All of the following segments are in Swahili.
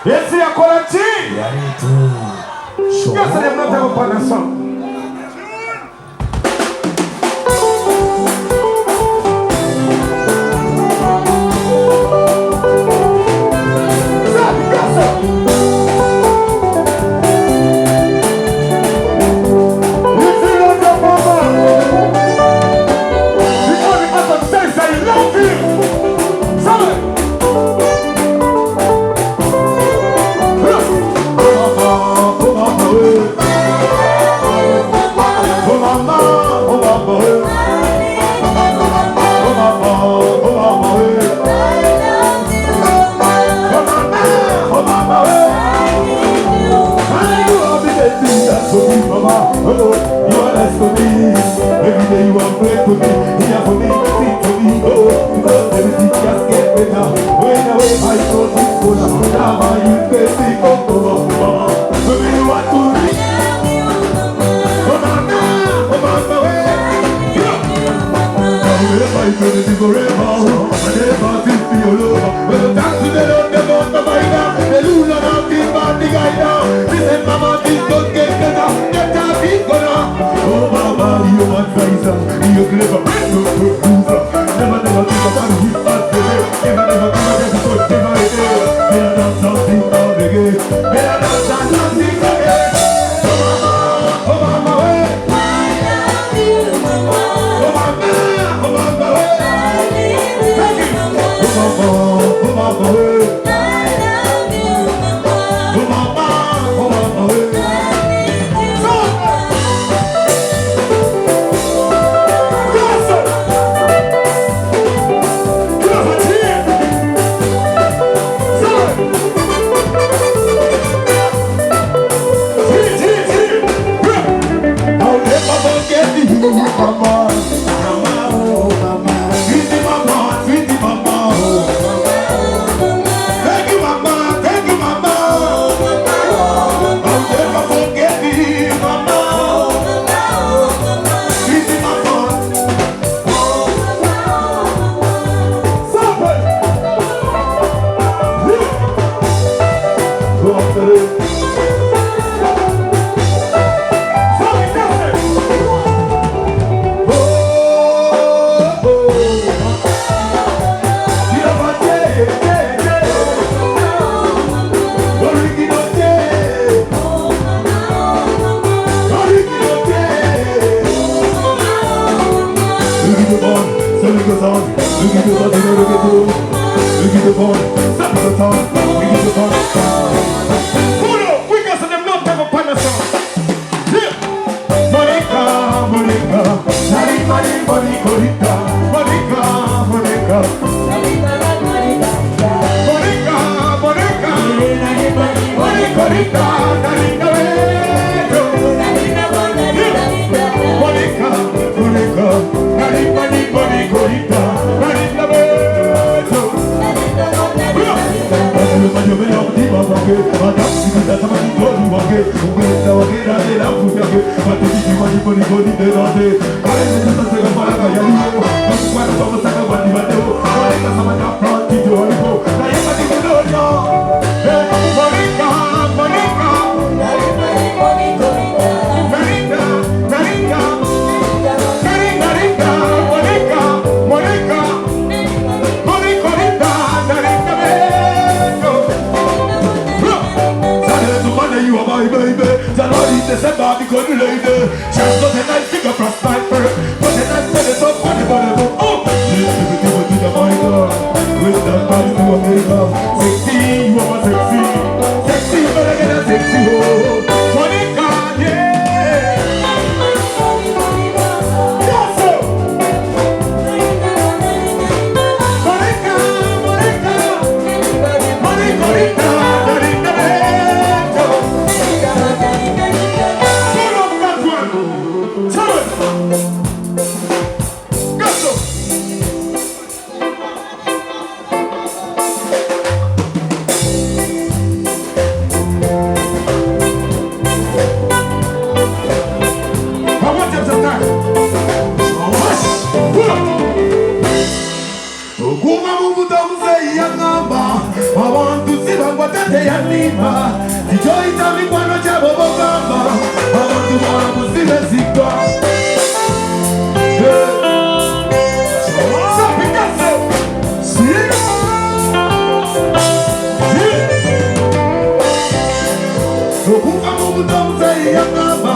Esse é a Corati. Essa é a nota do panação. mubutobuze yangamba abantu sibangwa tate yanima tijoita mikwano chabo bogamba abantu mwana musibe zika Okufa mubutobuze yangamba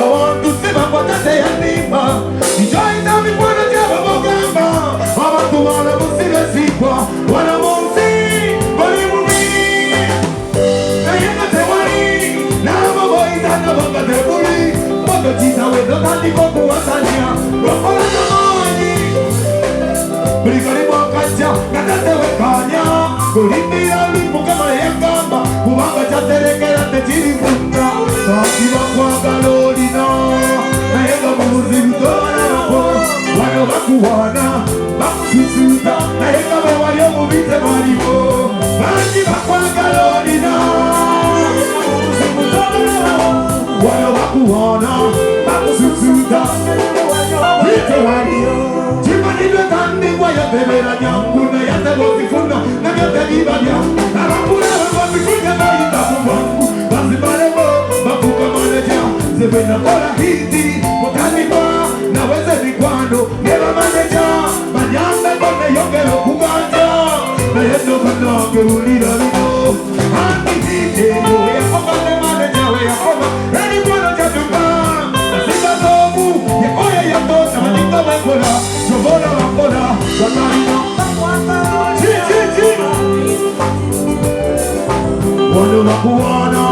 abantu sibangwa tate yanima tijoita mikwano chabo bogamba abantu mwana musibe zika wana monsi bali mumi nayena tewani nabo boita nabo katebuli moto chita wedo tati koku wasania rokola namoni Brigari mwakacha natate wekanya kulimbira limu kama yekamba kubanga chaterekera techiri munda Sakiwa kwa galolina na yega muzi mtona wako wano wakuwana bakususuta na yega mewayo mubite maribo Bandi bakwa galolina muzi mtona wano wakuwana bakususuta Vite wariyo Chimaniwe kandi kwa ya bebera nyanguna ya tegozifuna na ya tegibabya Narakuna wazifuna na itakubangu Bazibarebo bakuka maneja Zebena kola hiti Mokaniba na weze mikwano Neva maneja Manyanga kone yongero kuganja Na yeso kanake ulira lino Handi hiti Uwe kogane maneja Uwe koga Reni mwana chatumba Nasika tobu Yekoye yatosa Manika wekola Jobona wakola Wakarina Chi chi chi Wano wakuwana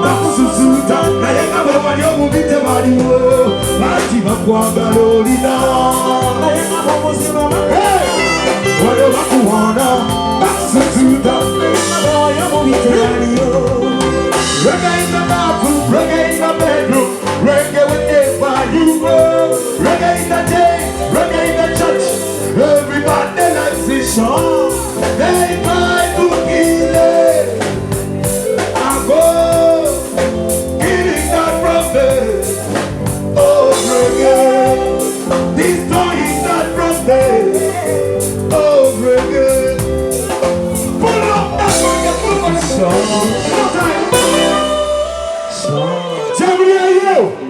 Bakususuta Na yeka wewa yomu bite mariwo Maji wakuanga lolina Na yeka wewa simama Wano wakuwana Bakususuta Na yeka wewa yomu bite mariwo Reggae in the bathroom, reggae in the bedroom Reggae with Eva, you know Reggae in the day, reggae in the church Everybody likes this song They try to kill it I go killing that prophet Oh reggae Destroying that prophet Oh reggae Pull up that reggae, pull up that song No time Somebody are you?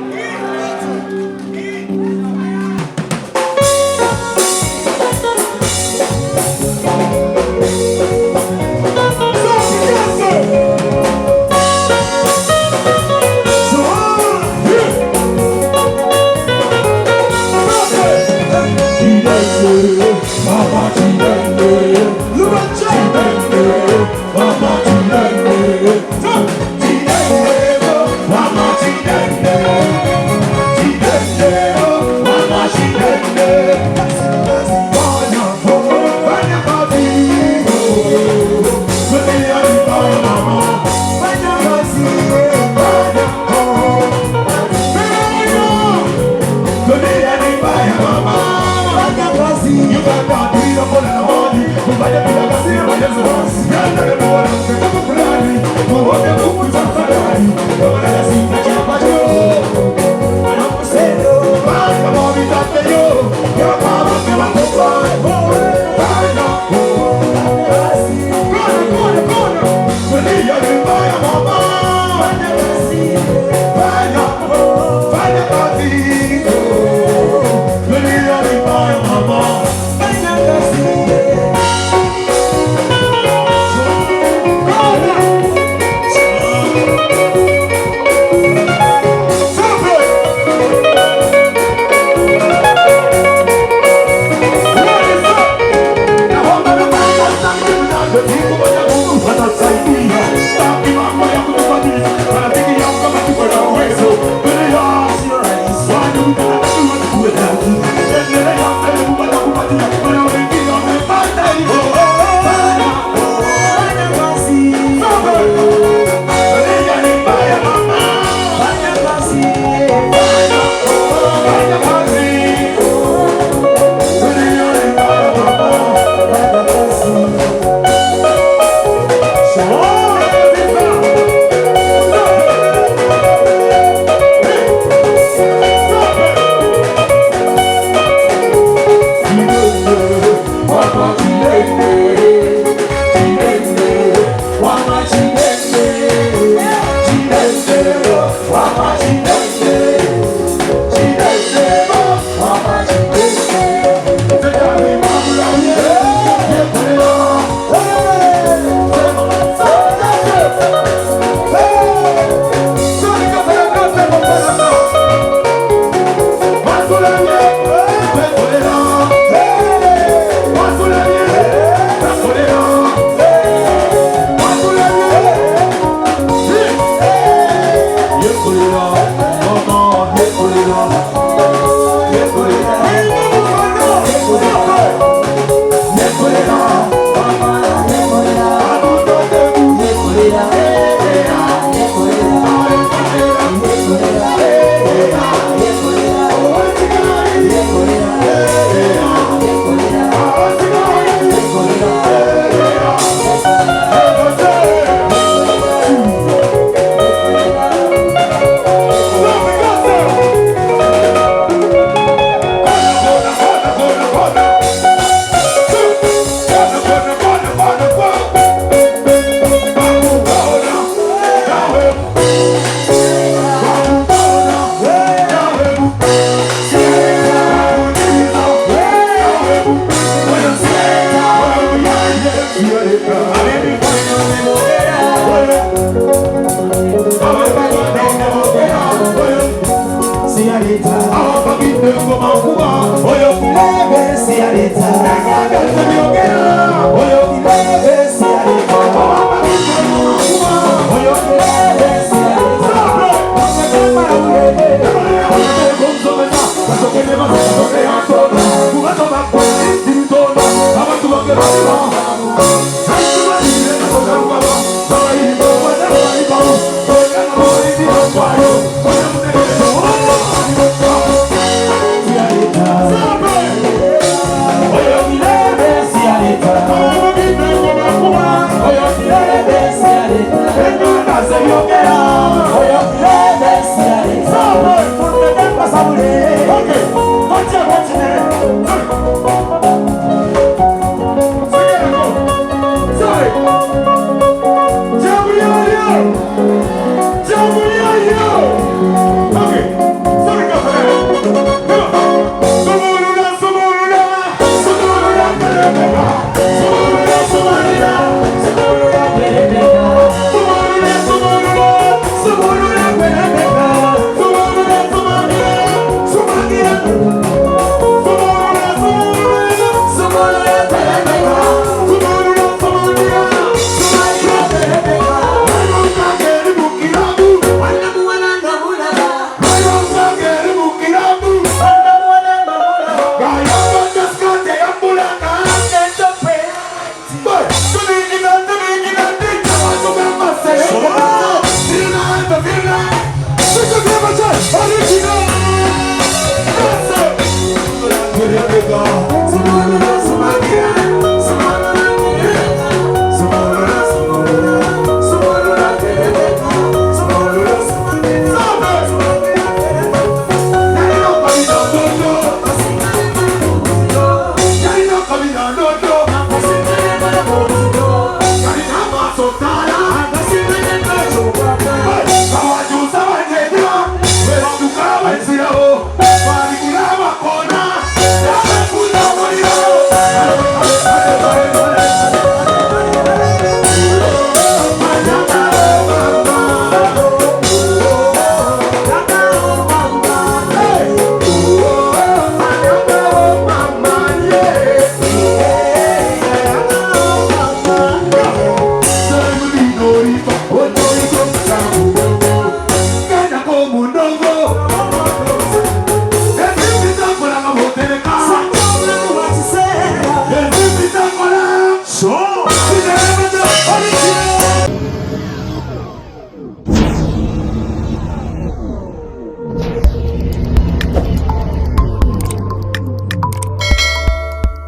But